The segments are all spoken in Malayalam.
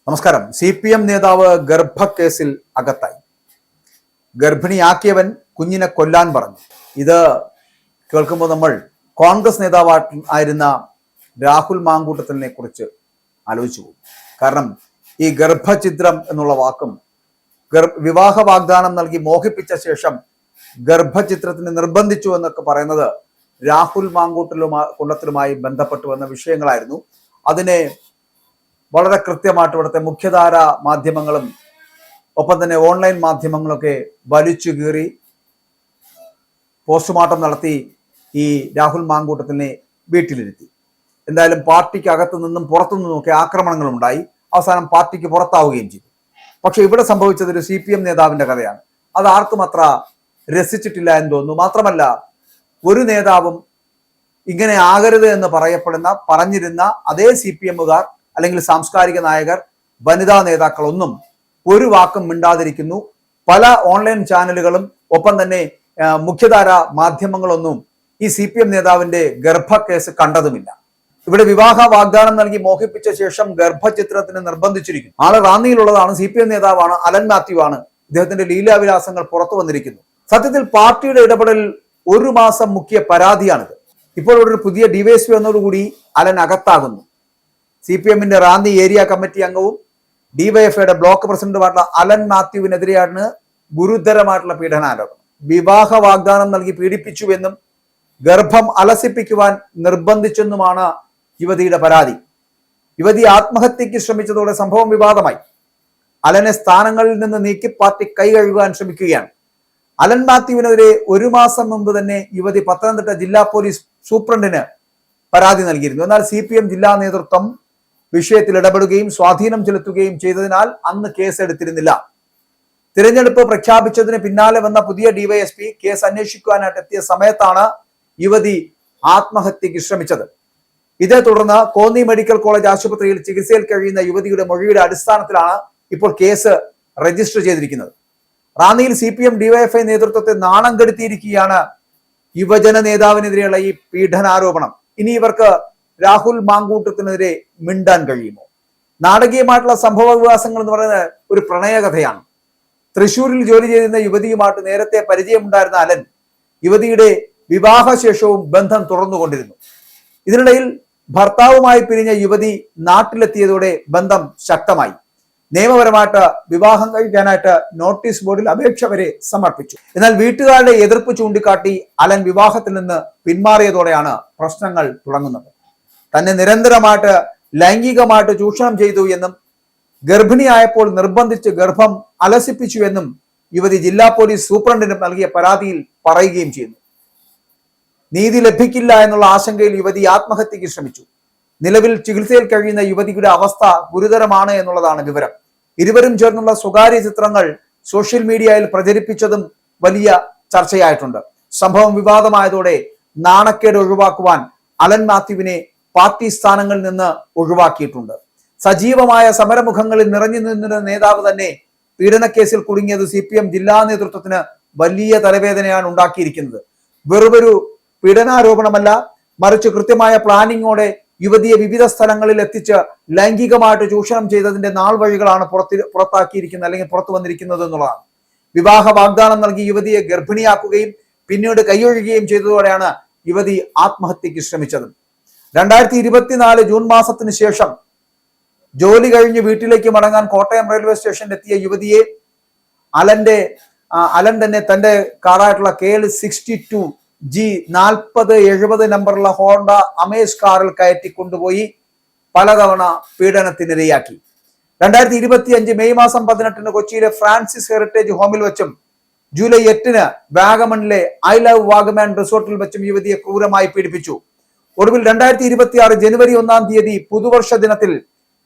നമസ്കാരം. CPM നേതാവ് ഗർഭക്കേസിൽ അകത്തായി. ഗർഭിണിയാക്കിയവൻ കുഞ്ഞിനെ കൊല്ലാൻ പറഞ്ഞു. ഇത് കേൾക്കുമ്പോൾ നമ്മൾ കോൺഗ്രസ് നേതാവായിരുന്ന രാഹുൽ മാങ്കൂട്ടത്തിനെ കുറിച്ച് ആലോചിച്ചു പോകും. കാരണം ഈ ഗർഭഛിദ്രം എന്നുള്ള വാക്കും വിവാഹ വാഗ്ദാനം നൽകി മോഹിപ്പിച്ച ശേഷം ഗർഭചിത്രത്തിന് നിർബന്ധിച്ചു എന്നൊക്കെ പറയുന്നത് രാഹുൽ മാങ്കൂട്ടത്തിലുമായി ബന്ധപ്പെട്ടു വന്ന വിഷയങ്ങളായിരുന്നു. അതിനെ വളരെ കൃത്യമായിട്ട് ഇവിടുത്തെ മുഖ്യധാര മാധ്യമങ്ങളും ഒപ്പം തന്നെ ഓൺലൈൻ മാധ്യമങ്ങളൊക്കെ വലിച്ചു കീറി പോസ്റ്റ്മോർട്ടം നടത്തി ഈ രാഹുൽ മാങ്കൂട്ടത്തിനെ വീട്ടിലിരുത്തി. എന്തായാലും പാർട്ടിക്ക് അകത്തു നിന്നും പുറത്തു നിന്നുമൊക്കെ ആക്രമണങ്ങളുണ്ടായി. അവസാനം പാർട്ടിക്ക് പുറത്താവുകയും ചെയ്തു. പക്ഷെ ഇവിടെ സംഭവിച്ചത് ഒരു CPM നേതാവിന്റെ കഥയാണ്. അത് ആർക്കും അത്ര രസിച്ചിട്ടില്ല എന്ന് തോന്നുന്നു. മാത്രമല്ല, ഒരു നേതാവും ഇങ്ങനെ ആകരുത് എന്ന് പറഞ്ഞിരുന്ന അതേ CPMകാർ അല്ലെങ്കിൽ സാംസ്കാരിക നായകർ, വനിതാ നേതാക്കളൊന്നും ഒരു വാക്കും മിണ്ടാതിരിക്കുന്നു. പല ഓൺലൈൻ ചാനലുകളും ഒപ്പം തന്നെ മുഖ്യധാര മാധ്യമങ്ങളൊന്നും ഈ CPM നേതാവിന്റെ ഗർഭക്കേസ് കണ്ടതുമില്ല. ഇവിടെ വിവാഹ വാഗ്ദാനം നൽകി മോഹിപ്പിച്ച ശേഷം ഗർഭചിത്രത്തിന് നിർബന്ധിച്ചിരിക്കുന്നു. ആള് റാന്നിയിലുള്ളതാണ്. CPM നേതാവാണ്. അലൻ മാത്യു ആണ്. ഇദ്ദേഹത്തിന്റെ ലീലാവിലാസങ്ങൾ പുറത്തു വന്നിരിക്കുന്നു. സത്യത്തിൽ പാർട്ടിയുടെ ഇടപെടൽ ഒരു മാസം മുഖ്യ പരാതിയാണിത്. ഇപ്പോൾ ഒരു പുതിയ DYSP വന്നതോടുകൂടി അലൻ അകത്താകുന്നു. CPMന്റെ റാന്നി ഏരിയ കമ്മിറ്റി അംഗവും DYFIയുടെ ബ്ലോക്ക് പ്രസിഡന്റുമായിട്ടുള്ള അലൻ മാത്യുവിനെതിരെയാണ് ഗുരുതരമായിട്ടുള്ള പീഡനാരോപണം. വിവാഹ വാഗ്ദാനം നൽകി പീഡിപ്പിച്ചുവെന്നും ഗർഭം അലസിപ്പിക്കുവാൻ നിർബന്ധിച്ചെന്നുമാണ് യുവതിയുടെ പരാതി. യുവതി ആത്മഹത്യക്ക് ശ്രമിച്ചതോടെ സംഭവം വിവാദമായി. അലനെ സ്ഥാനങ്ങളിൽ നിന്ന് നീക്കി പാർട്ടി കൈ കഴുകാൻ ശ്രമിക്കുകയാണ്. അലൻ മാത്യുവിനെതിരെ ഒരു മാസം മുമ്പ് തന്നെ യുവതി പത്തനംതിട്ട ജില്ലാ പോലീസ് സൂപ്രണ്ടിന് പരാതി നൽകിയിരുന്നു. എന്നാൽ CPM ജില്ലാ നേതൃത്വം വിഷയത്തിൽ ഇടപെടുകയും സ്വാധീനം ചെലുത്തുകയും ചെയ്തതിനാൽ അന്ന് കേസ് എടുത്തിരുന്നില്ല. തിരഞ്ഞെടുപ്പ് പ്രഖ്യാപിച്ചതിന് പിന്നാലെ വന്ന പുതിയ DYSP കേസ് അന്വേഷിക്കുവാനായിട്ട് എത്തിയ സമയത്താണ് യുവതി ആത്മഹത്യക്ക് ശ്രമിച്ചത്. ഇതേ തുടർന്ന് കോന്നി മെഡിക്കൽ കോളേജ് ആശുപത്രിയിൽ ചികിത്സയിൽ കഴിയുന്ന യുവതിയുടെ മൊഴിയുടെ അടിസ്ഥാനത്തിലാണ് ഇപ്പോൾ കേസ് രജിസ്റ്റർ ചെയ്തിരിക്കുന്നത്. റാന്നിയിൽ CPM DYFI നേതൃത്വത്തെ നാണം കെടുത്തിയിരിക്കുകയാണ് യുവജന നേതാവിനെതിരെയുള്ള ഈ പീഡനാരോപണം. ഇനി ഇവർക്ക് രാഹുൽ മാങ്കൂട്ടത്തിനെതിരെ മിണ്ടാൻ കഴിയുമോ? നാടകീയമായിട്ടുള്ള സംഭവ വികാസങ്ങൾ എന്ന് പറയുന്നത് ഒരു പ്രണയകഥയാണ്. തൃശ്ശൂരിൽ ജോലി ചെയ്തിരുന്ന യുവതിയുമായിട്ട് നേരത്തെ പരിചയമുണ്ടായിരുന്ന അലൻ യുവതിയുടെ വിവാഹശേഷവും ബന്ധം തുടർന്നുകൊണ്ടിരുന്നു. ഇതിനിടയിൽ ഭർത്താവുമായി പിരിഞ്ഞ യുവതി നാട്ടിലെത്തിയതോടെ ബന്ധം ശക്തമായി. നിയമപരമായിട്ട് വിവാഹം കഴിക്കാനായിട്ട് നോട്ടീസ് ബോർഡിൽ അപേക്ഷ വരെ സമർപ്പിച്ചു. എന്നാൽ വീട്ടുകാരുടെ എതിർപ്പ് ചൂണ്ടിക്കാട്ടി അലൻ വിവാഹത്തിൽ നിന്ന് പിന്മാറിയതോടെയാണ് പ്രശ്നങ്ങൾ തുടങ്ങുന്നത്. തന്നെ നിരന്തരമായിട്ട് ലൈംഗികമായിട്ട് ചൂഷണം ചെയ്തു എന്നും ഗർഭിണിയായപ്പോൾ നിർബന്ധിച്ച് ഗർഭം അലസിപ്പിച്ചു എന്നും യുവതി ജില്ലാ പോലീസ് സൂപ്രണ്ടിന് നൽകിയ പരാതിയിൽ പറയുകയും ചെയ്യുന്നു. നീതി ലഭിക്കില്ല എന്നുള്ള ആശങ്കയിൽ യുവതി ആത്മഹത്യക്ക് ശ്രമിച്ചു. നിലവിൽ ചികിത്സയിൽ കഴിയുന്ന യുവതിയുടെ അവസ്ഥ ഗുരുതരമാണ് എന്നുള്ളതാണ് വിവരം. ഇരുവരും ചേർന്നുള്ള സ്വകാര്യ ചിത്രങ്ങൾ സോഷ്യൽ മീഡിയയിൽ പ്രചരിപ്പിച്ചതും വലിയ ചർച്ചയായിട്ടുണ്ട്. സംഭവം വിവാദമായതോടെ നാണക്കേട് ഒഴിവാക്കുവാൻ അലൻ മാത്യുവിനെ പാർട്ടി സ്ഥാനങ്ങളിൽ നിന്ന് ഒഴിവാക്കിയിട്ടുണ്ട്. സജീവമായ സമരമുഖങ്ങളിൽ നിറഞ്ഞു നിന്നിരുന്ന നേതാവ് തന്നെ പീഡനക്കേസിൽ കുടുങ്ങിയത് CPM ജില്ലാ നേതൃത്വത്തിന് വലിയ തലവേദനയാണ് ഉണ്ടാക്കിയിരിക്കുന്നത്. വെറുമൊരു പീഡനാരോപണമല്ല, മറിച്ച് കൃത്യമായ പ്ലാനിങ്ങോടെ യുവതിയെ വിവിധ സ്ഥലങ്ങളിൽ എത്തിച്ച് ലൈംഗികമായിട്ട് ചൂഷണം ചെയ്തതിന്റെ നാൾ വഴികളാണ് പുറത്താക്കിയിരിക്കുന്നത് അല്ലെങ്കിൽ പുറത്തു വന്നിരിക്കുന്നത് എന്നുള്ളതാണ്. വിവാഹ വാഗ്ദാനം നൽകി യുവതിയെ ഗർഭിണിയാക്കുകയും പിന്നീട് കൈയൊഴുകുകയും ചെയ്തതോടെയാണ് യുവതി ആത്മഹത്യക്ക് ശ്രമിച്ചത്. 2024 ജൂൺ മാസത്തിന് ശേഷം ജോലി കഴിഞ്ഞ് വീട്ടിലേക്ക് മടങ്ങാൻ കോട്ടയം റെയിൽവേ സ്റ്റേഷനിൽ എത്തിയ യുവതിയെ അലൻ തന്നെ തന്റെ കാറായിട്ടുള്ള KL 62G 4070 നമ്പറുള്ള ഹോണ്ട അമേസ് കാറിൽ കയറ്റി കൊണ്ടുപോയി പലതവണ പീഡനത്തിനിരയാക്കി. 2025 മെയ് മാസം 18 കൊച്ചിയിലെ ഫ്രാൻസിസ് ഹെറിറ്റേജ് ഹോമിൽ വെച്ചും ജൂലൈ 8 വാഗമണിലെ I ലവ് വാഗമാൻ റിസോർട്ടിൽ വെച്ചും യുവതിയെ ക്രൂരമായി പീഡിപ്പിച്ചു. ഒടുവിൽ 2026 ജനുവരി 1 പുതുവർഷ ദിനത്തിൽ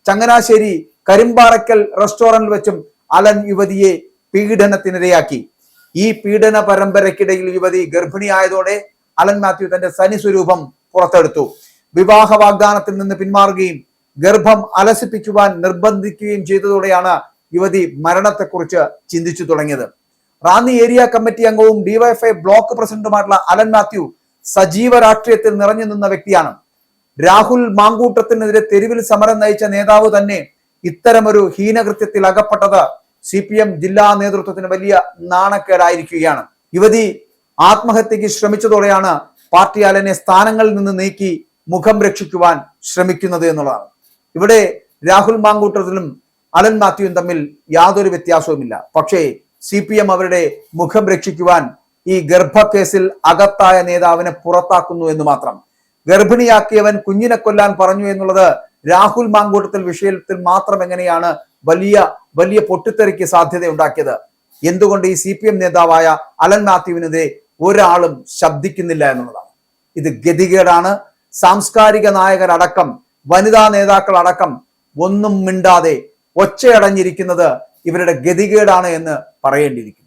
ചങ്ങനാശ്ശേരി കരിമ്പാറക്കൽ റെസ്റ്റോറന്റിൽ വെച്ചും അലൻ യുവതിയെ പീഡനത്തിനിരയാക്കി. ഈ പീഡന പരമ്പരയ്ക്കിടയിൽ യുവതി ഗർഭിണിയായതോടെ അലൻ മാത്യു തന്റെ സനി സ്വരൂപം പുറത്തെടുത്തു. വിവാഹ വാഗ്ദാനത്തിൽ നിന്ന് പിന്മാറുകയും ഗർഭം അലസിപ്പിക്കുവാൻ നിർബന്ധിക്കുകയും ചെയ്തതോടെയാണ് യുവതി മരണത്തെക്കുറിച്ച് ചിന്തിച്ചു തുടങ്ങിയത്. റാന്നി ഏരിയ കമ്മിറ്റി അംഗവും DYFI ബ്ലോക്ക് പ്രസിഡന്റുമായിട്ടുള്ള അലൻ മാത്യു സജീവ രാഷ്ട്രീയത്തിൽ നിറഞ്ഞു നിന്ന വ്യക്തിയാണ്. രാഹുൽ മാങ്കൂട്ടത്തിനെതിരെ തെരുവിൽ സമരം നയിച്ച നേതാവ് തന്നെ ഇത്തരമൊരു ഹീനകൃത്യത്തിൽ അകപ്പെട്ടത് CPM ജില്ലാ നേതൃത്വത്തിന് വലിയ നാണക്കേടായിരിക്കുകയാണ്. യുവതി ആത്മഹത്യക്ക് ശ്രമിച്ചതോടെയാണ് പാർട്ടി അലനെ സ്ഥാനങ്ങളിൽ നിന്ന് നീക്കി മുഖം രക്ഷിക്കുവാൻ ശ്രമിക്കുന്നത് എന്നുള്ളതാണ്. ഇവിടെ രാഹുൽ മാങ്കൂട്ടത്തിലും അലൻ മാത്യുവും തമ്മിൽ യാതൊരു വ്യത്യാസവുമില്ല. പക്ഷേ CPM അവരുടെ മുഖം രക്ഷിക്കുവാൻ ഈ ഗർഭക്കേസിൽ അകത്തായ നേതാവിനെ പുറത്താക്കുന്നു എന്ന് മാത്രം. ഗർഭിണിയാക്കിയവൻ കുഞ്ഞിനെ കൊല്ലാൻ പറഞ്ഞു എന്നുള്ളത് രാഹുൽ മാങ്കൂട്ടത്തിൽ വിഷയത്തിൽ മാത്രം എങ്ങനെയാണ് വലിയ വലിയ പൊട്ടിത്തെറിക്ക് സാധ്യത ഉണ്ടാക്കിയത്? എന്തുകൊണ്ട് ഈ CPM നേതാവായ അലൻ മാത്യുവിനെതിരെ ഒരാളും ശബ്ദിക്കുന്നില്ല എന്നുള്ളതാണ്. ഇത് ഗതികേടാണ്. സാംസ്കാരിക നായകരടക്കം വനിതാ നേതാക്കൾ അടക്കം ഒന്നും മിണ്ടാതെ ഒച്ചയടഞ്ഞിരിക്കുന്നത് ഇവരുടെ ഗതികേടാണ് എന്ന് പറയേണ്ടിയിരിക്കുന്നു.